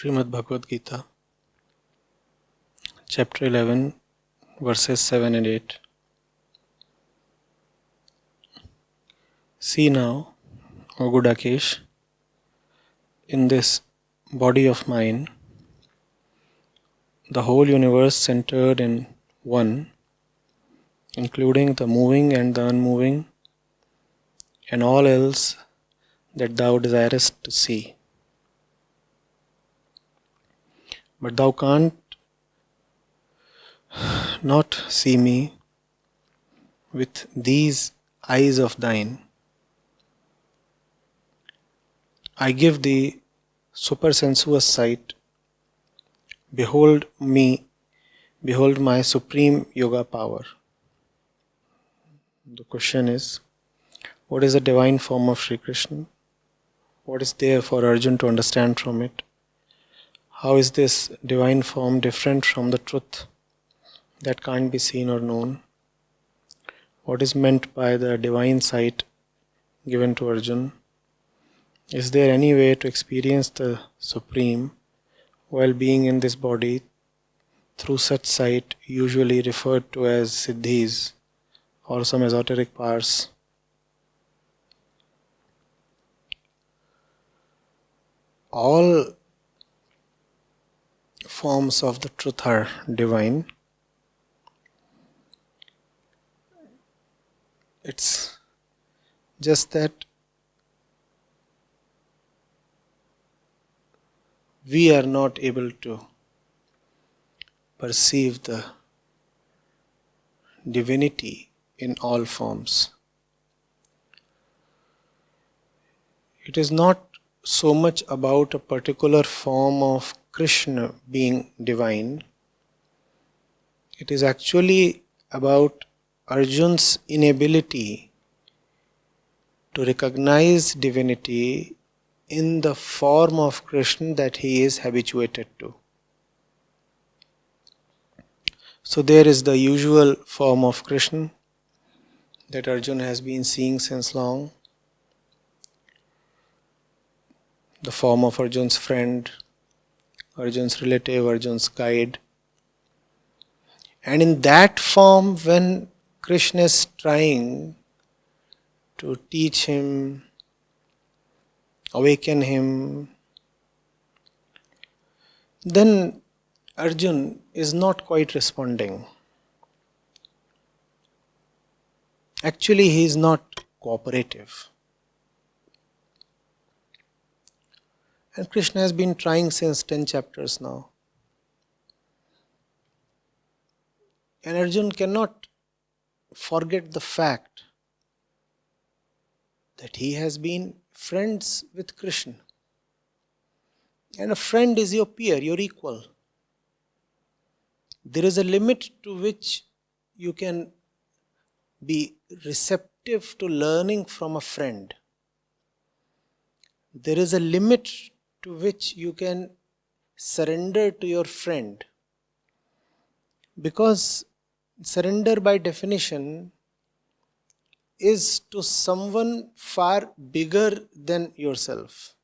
Shrimad Bhagavad Gita, chapter 11, verses 7 and 8. See now, O Gudakesha, in this body of mine, the whole universe centered in one, including the moving and the unmoving, and all else that thou desirest to see. But thou canst not see me with these eyes of thine. I give thee supersensuous sight. Behold me, behold my supreme yoga power. The question is, what is the divine form of Shri Krishna? What is there for Arjun to understand from it? How is this divine form different from the truth that can't be seen or known? What is meant by the divine sight given to Arjun? Is there any way to experience the Supreme while being in this body through such sight, usually referred to as siddhis or some esoteric powers? All forms of the truth are divine. It's just that we are not able to perceive the divinity in all forms. It is not so much about a particular form of Krishna being divine. It is actually about Arjun's inability to recognize divinity in the form of Krishna that he is habituated to. So there is the usual form of Krishna that Arjun has been seeing since long. The form of Arjun's friend, Arjun's relative, Arjun's guide. And in that form, when Krishna is trying to teach him, awaken him, then Arjun is not quite responding. Actually, he is not cooperative. And Krishna has been trying since 10 chapters now. And Arjun cannot forget the fact that he has been friends with Krishna. And a friend is your peer, your equal. There is a limit to which you can be receptive to learning from a friend. There is a limit to which you can surrender to your friend. Because surrender by definition is to someone far bigger than yourself.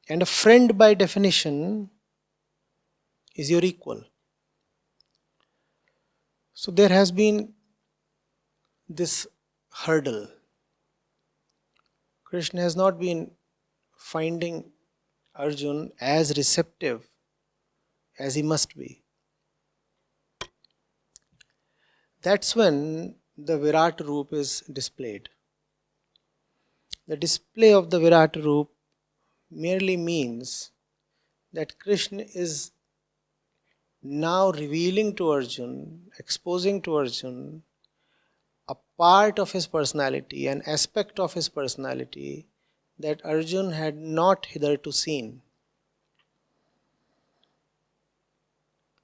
And a friend by definition is your equal. So there has been this hurdle. Krishna has not been finding Arjun as receptive as he must be. That's when the Virat Roop is displayed. The display of the Virat Roop merely means that Krishna is now revealing to Arjun, exposing to Arjun a part of his personality, an aspect of his personality that Arjun had not hitherto seen.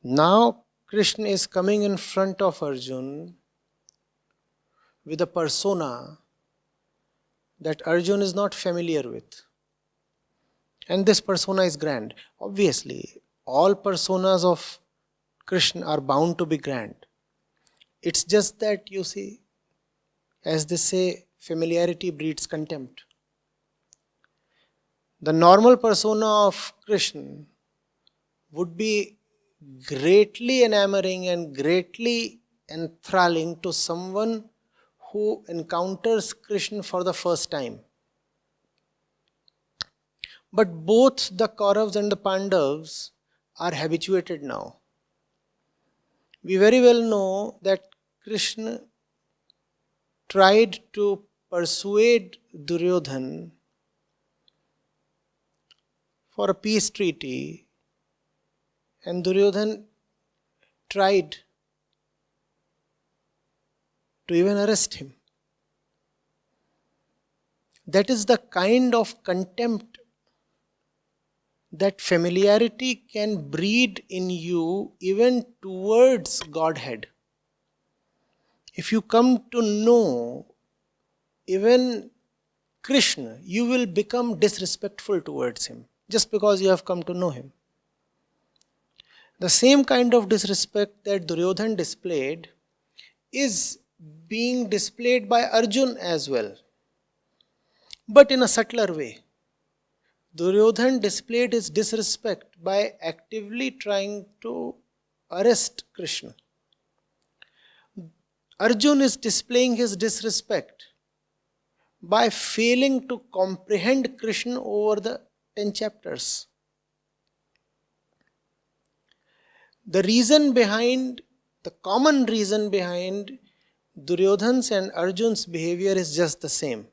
Now Krishna is coming in front of Arjun with a persona that Arjun is not familiar with. And this persona is grand. Obviously, all personas of Krishna are bound to be grand. It's just that, you see, as they say, familiarity breeds contempt. The normal persona of Krishna would be greatly enamoring and greatly enthralling to someone who encounters Krishna for the first time. But both the Kauravas and the Pandavas are habituated now. We very well know that Krishna tried to persuade Duryodhana for a peace treaty, and Duryodhana tried to even arrest him. That is the kind of contempt that familiarity can breed in you even towards Godhead. If you come to know even Krishna, you will become disrespectful towards him just because you have come to know him. The same kind of disrespect that Duryodhana displayed is being displayed by Arjun as well, but in a subtler way. Duryodhana displayed his disrespect by actively trying to arrest Krishna. Arjun is displaying his disrespect by failing to comprehend Krishna over the 10 chapters. The common reason behind Duryodhana's and Arjun's behavior is just the same.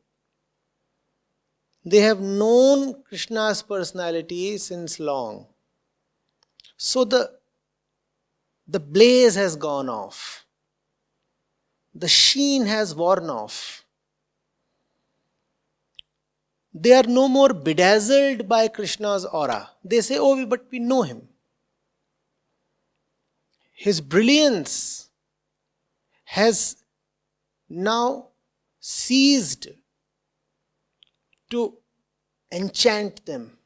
They have known Krishna's personality since long. So the blaze has gone off. The sheen has worn off. They are no more bedazzled by Krishna's aura. They say, oh, but we know him. His brilliance has now ceased to enchant them,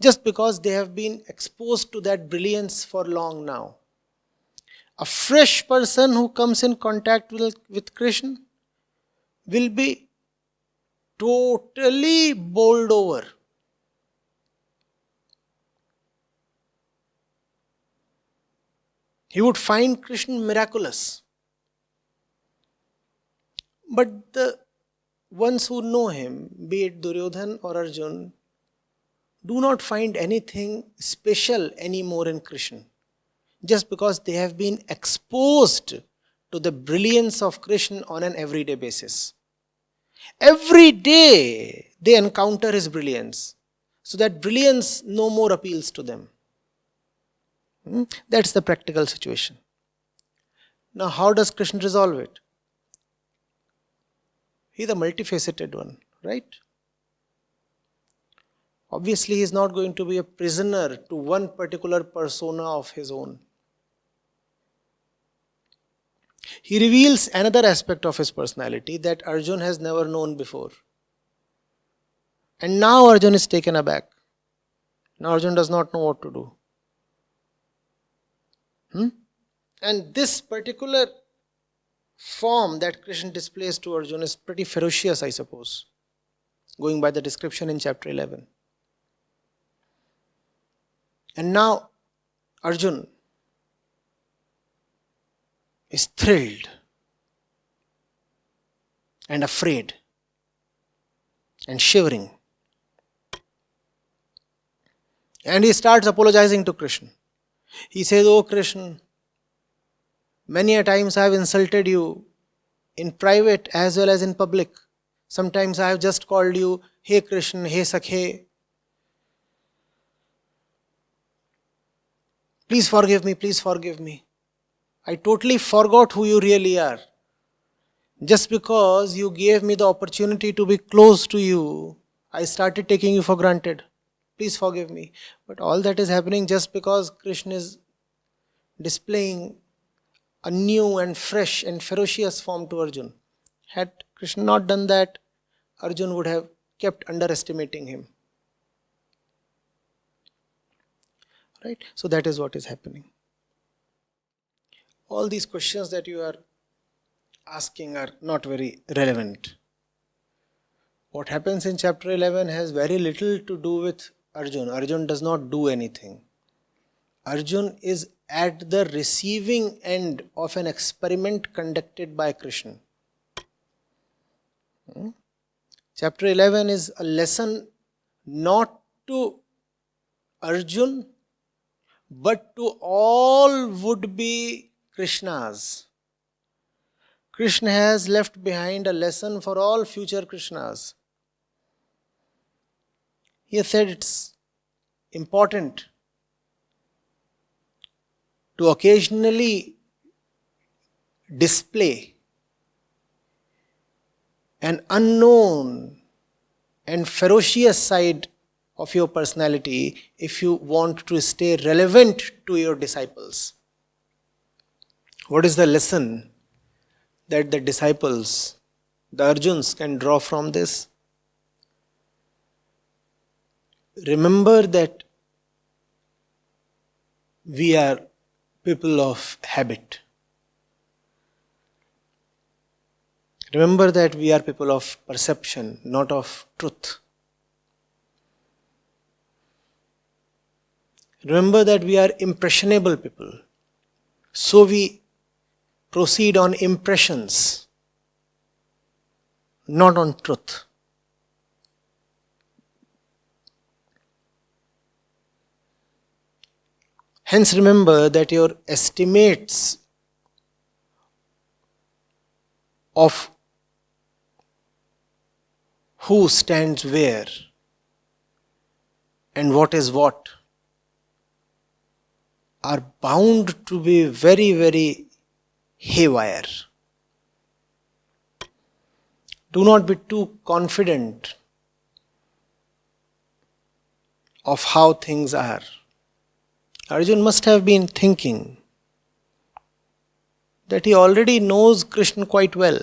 just because they have been exposed to that brilliance for long now. A fresh person who comes in contact with Krishna will be totally bowled over. He would find Krishna miraculous. But the ones who know him, be it Duryodhana or Arjun, do not find anything special anymore in Krishna, just because they have been exposed to the brilliance of Krishna on an everyday basis. Every day they encounter his brilliance, so that brilliance no more appeals to them. That's the practical situation. Now, how does Krishna resolve it? He's a multifaceted one, right? Obviously, he is not going to be a prisoner to one particular persona of his own. He reveals another aspect of his personality that Arjun has never known before. And now Arjun is taken aback. Now Arjun does not know what to do. And this particular form that Krishna displays to Arjun is pretty ferocious, I suppose, going by the description in chapter 11. And now Arjun is thrilled and afraid and shivering. And he starts apologizing to Krishna. He says, "Oh Krishna, many a times I have insulted you in private as well as in public. Sometimes I have just called you, Hey Krishna, Hey Sakhe. Please forgive me, please forgive me. I totally forgot who you really are. Just because you gave me the opportunity to be close to you, I started taking you for granted. Please forgive me." But all that is happening just because Krishna is displaying a new and fresh and ferocious form to Arjun. Had Krishna not done that, Arjun would have kept underestimating him. Right? So that is what is happening. All these questions that you are asking are not very relevant. What happens in chapter 11 has very little to do with Arjun. Arjun does not do anything. Arjun is at the receiving end of an experiment conducted by Krishna. Chapter 11 is a lesson not to Arjun but to all would-be Krishnas. Krishna has left behind a lesson for all future Krishnas. He has said it's important to occasionally display an unknown and ferocious side of your personality if you want to stay relevant to your disciples. What is the lesson that the disciples, the Arjuns, can draw from this? Remember that we are people of habit. Remember that we are people of perception, not of truth. Remember that we are impressionable people. So we proceed on impressions, not on truth. Hence remember that your estimates of who stands where and what is what are bound to be very, very haywire. Do not be too confident of how things are. Arjun must have been thinking that he already knows Krishna quite well.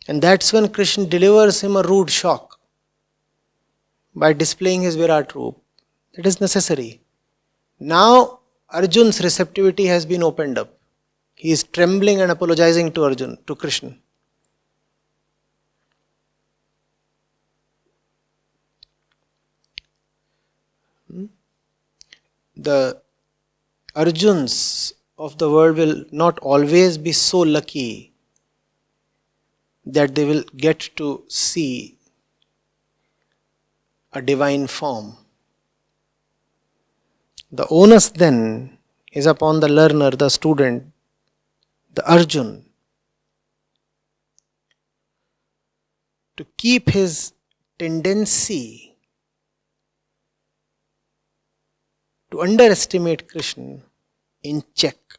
And that's when Krishna delivers him a rude shock by displaying his Virat Roop. That is necessary. Now Arjun's receptivity has been opened up. He is trembling and apologizing to Krishna. The Arjuns of the world will not always be so lucky that they will get to see a divine form. The onus then is upon the learner, the student, the Arjun, to keep his tendency to underestimate Krishna in check.